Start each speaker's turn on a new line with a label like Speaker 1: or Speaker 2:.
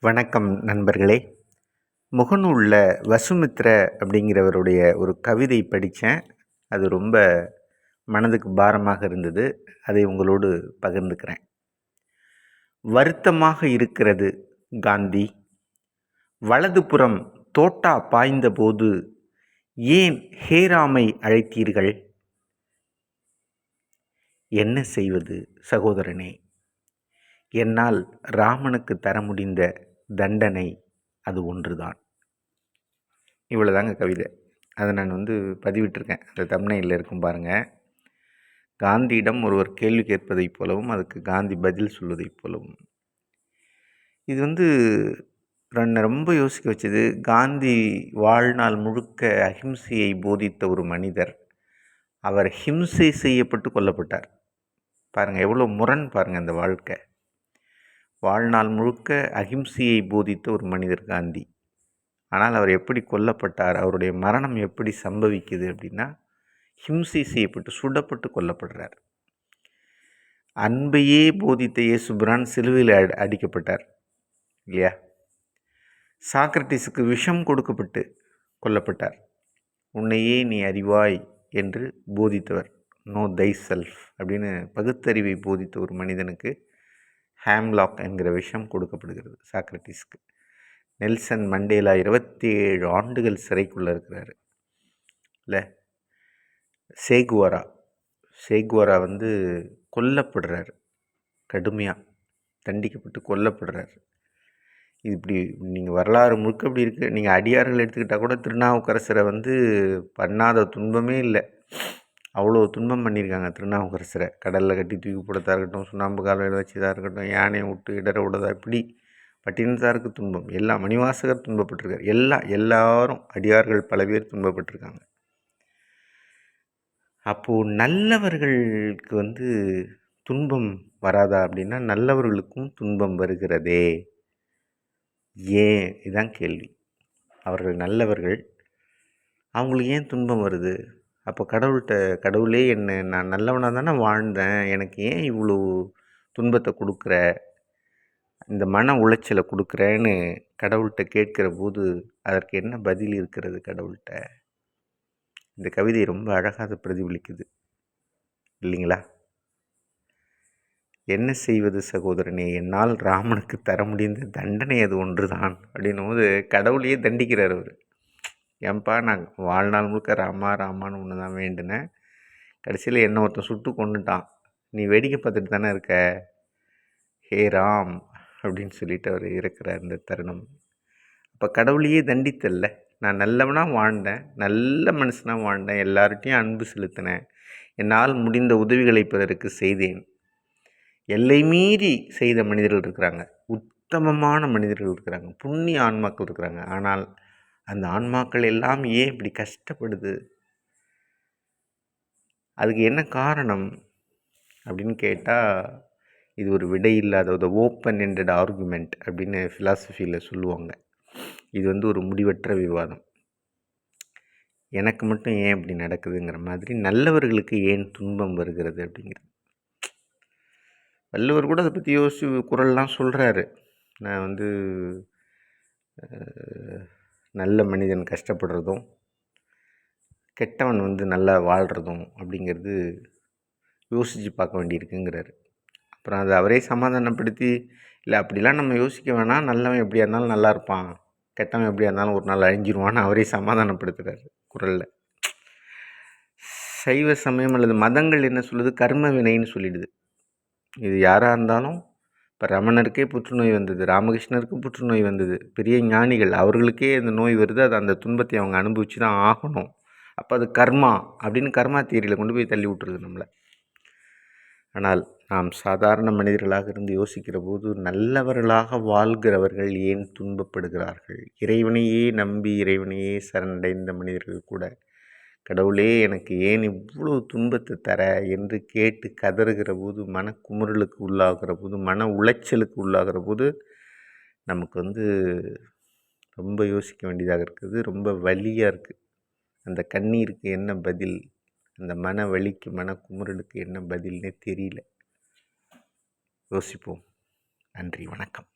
Speaker 1: வணக்கம் நண்பர்களே. முகநூலில் வசுமித்ர அப்படிங்கிறவருடைய ஒரு கவிதை படித்தேன். அது ரொம்ப மனதுக்கு பாரமாக இருந்தது. அதை உங்களோடு பகிர்ந்துக்கிறேன். வருத்தமாக இருக்கிறது காந்தி, வலதுபுறம் தோட்டா பாய்ந்தபோது ஏன் ஹேராமை அழைத்தீர்கள்? என்ன செய்வது சகோதரனே, என்னால் ராமனுக்கு தர முடிந்த தண்டனை அது ஒன்றுதான். இவ்வளோதாங்க கவிதை. அதை நான் பதிவிட்டிருக்கேன். அந்த தம்ப்நெயிலில் இருக்கும் பாருங்கள். காந்தியிடம் ஒருவர் கேள்வி கேட்பதைப் போலவும் அதுக்கு காந்தி பதில் சொல்வதைப் போலவும். இது ரொம்ப யோசிக்க வச்சது. காந்தி வாழ்நாள் முழுக்க அஹிம்சையை போதித்த ஒரு மனிதர். அவர் ஹிம்சை செய்யப்பட்டு கொல்லப்பட்டார். பாருங்கள், எவ்வளோ முரண் பாருங்கள் அந்த வாழ்க்கை. வாழ்நாள் முழுக்க அஹிம்சையை போதித்த ஒரு மனிதர் காந்தி. ஆனால் அவர் எப்படி கொல்லப்பட்டார்? அவருடைய மரணம் எப்படி சம்பவிக்குது அப்படின்னா, ஹிம்சை செய்யப்பட்டு சுடப்பட்டு கொல்லப்படுறார். அன்பையே போதித்த இயேசுபிரான் சிலுவையில் அடிக்கப்பட்டார் இல்லையா? சாக்ரட்டிஸுக்கு விஷம் கொடுக்கப்பட்டு கொல்லப்பட்டார். உன்னையே நீ அறிவாய் என்று போதித்தவர், நோ தை செல்ஃப் அப்படின்னு பகுத்தறிவை போதித்த ஒரு மனிதனுக்கு ஹேம்லாக் என்கிற விஷம் கொடுக்கப்படுகிறது சாக்ரட்டிஸ்க்கு. நெல்சன் மண்டேலா 27 ஆண்டுகள் சிறைக்குள்ளே இருக்கிறாரு இல்லை? சேகுவாரா கொல்லப்படுறாரு, கடுமையாக தண்டிக்கப்பட்டு கொல்லப்படுறாரு. இது இப்படி நீங்கள் வரலாறு முழுக்க இப்படி இருக்குது. நீங்கள் அடியார்கள் எடுத்துக்கிட்டால் கூட திருநாவுக்கரசரை பண்ணாத துன்பமே இல்லை. அவ்வளோ துன்பம் பண்ணியிருக்காங்க திருநாவுக்கரசரை. கடலில் கட்டி தூக்கி போடுறதா இருக்கட்டும், சுண்ணாம்பு கால்வாயில் வச்சதாக இருக்கட்டும், யானையை விட்டு இடற விடுறதா, இப்படி பட்டினத்தாருக்கு துன்பம், எல்லாம் மணிவாசகர் துன்பப்பட்டிருக்கார். எல்லாரும் அடியார்கள் பல பேர் துன்பப்பட்டிருக்காங்க. அப்போது நல்லவர்களுக்கு துன்பம் வராதா அப்படின்னா, நல்லவர்களுக்கும் துன்பம் வருகிறதே ஏன்? இதுதான் கேள்வி. அவர்கள் நல்லவர்கள், அவங்களுக்கு ஏன் துன்பம் வருது? அப்போ கடவுளே நான் நல்லவனாக தானே வாழ்ந்தேன், எனக்கு ஏன் இவ்வளோ துன்பத்தை கொடுக்குற, இந்த மன உளைச்சலை கொடுக்குறேன்னு கடவுள்கிட்ட கேட்கிற போது அதற்கு என்ன பதில் இருக்கிறது கடவுள்கிட்ட? இந்த கவிதை ரொம்ப அழகாக பிரதிபலிக்குது இல்லைங்களா? என்ன செய்வது சகோதரனே, என்னால் ராமனுக்கு தர முடிந்த தண்டனை அது ஒன்று தான் அப்படின்னும் போது கடவுளையே தண்டிக்கிறார் அவர். ஏன்பா, நான் வாழ்நாள் முழுக்க ராமான்னு ஒன்று தான் வேண்டுனேன், கடைசியில் என்ன ஒருத்தன் சுட்டு கொண்டுட்டான், நீ வேடிக்கை பார்த்துட்டு தானே இருக்க, ஹே ராம் அப்படின்னு சொல்லிட்டு அவர் இருக்கிறார் இந்த தருணம். அப்போ கடவுளையே தண்டித்தல்ல. நான் நல்லவனாக வாழ்ந்தேன், நல்ல மனுஷனாக வாழ்ந்தேன், எல்லார்ட்டையும் அன்பு செலுத்தினேன், என்னால் முடிந்த உதவிகளை பிறருக்கு செய்தேன். எல்லை மீறி செய்த மனிதர்கள் இருக்கிறாங்க, உத்தமமான மனிதர்கள் இருக்கிறாங்க, புண்ணிய ஆன்மாக்கள் இருக்கிறாங்க. ஆனால் அந்த ஆன்மாக்கள் எல்லாம் ஏன் இப்படி கஷ்டப்படுது? அதுக்கு என்ன காரணம் அப்படின்னு கேட்டால், இது ஒரு விடை இல்லாத ஒரு ஓப்பன் எண்டட் ஆர்குமெண்ட் அப்படின்னு ஃபிலாசபியில் சொல்லுவாங்க. இது ஒரு முடிவற்ற விவாதம். எனக்கு மட்டும் ஏன் இப்படி நடக்குதுங்கிற மாதிரி நல்லவர்களுக்கு ஏன் துன்பம் வருகிறது அப்படிங்கிறது. வள்ளுவர் கூட அதை பற்றி யோசிச்சு குறள்லாம் சொல்கிறாரு. நான் நல்ல மனிதன் கஷ்டப்படுறதும் கெட்டவன் நல்லா வாழ்கிறதும் அப்படிங்கிறது யோசித்து பார்க்க வேண்டியிருக்குங்கிறாரு. அப்புறம் அதை அவரே சமாதானப்படுத்தி, இல்லை அப்படிலாம் நம்ம யோசிக்க வேணாம், நல்லவன் எப்படியா இருந்தாலும் நல்லா இருப்பான், கெட்டவன் எப்படியா இருந்தாலும் ஒரு நாள் அழிஞ்சிருவான்னு அவரே சமாதானப்படுத்துகிறார் குறளில். சைவ சமயம் அல்லது மதங்கள் என்ன சொல்லுது? கர்ம வினைன்னு சொல்லிடுது. இது யாராக இருந்தாலும், இப்போ ரமணருக்கே புற்றுநோய் வந்தது, ராமகிருஷ்ணருக்கு புற்றுநோய் வந்தது, பெரிய ஞானிகள் அவர்களுக்கே அந்த நோய் வருது, அது அந்த துன்பத்தை அவங்க அனுபவித்து தான் ஆகணும். அப்போ அது கர்மா அப்படின்னு கர்மா தியரியில் கொண்டு போய் தள்ளி விட்டுருது நம்மளை. ஆனால் நாம் சாதாரண மனிதர்களாக இருந்து யோசிக்கிற போது, நல்லவர்களாக வாழ்கிறவர்கள் ஏன் துன்பப்படுகிறார்கள்? இறைவனையே நம்பி இறைவனையே சரணடைந்த மனிதர்கள் கூட, கடவுளே எனக்கு ஏன் இவ்வளோ துன்பத்தை தர என்று கேட்டு கதறுகிற போது, மனக்குமுறலுக்கு உள்ளாகிற போது, மன உளைச்சலுக்கு உள்ளாகிற போது நமக்கு ரொம்ப யோசிக்க வேண்டியதாக இருக்குது. ரொம்ப வலியாக இருக்குது. அந்த கண்ணீருக்கு என்ன பதில்? அந்த மன வலிக்கு, மனக்குமுறலுக்கு என்ன பதில்னே தெரியல. யோசிப்போம். நன்றி, வணக்கம்.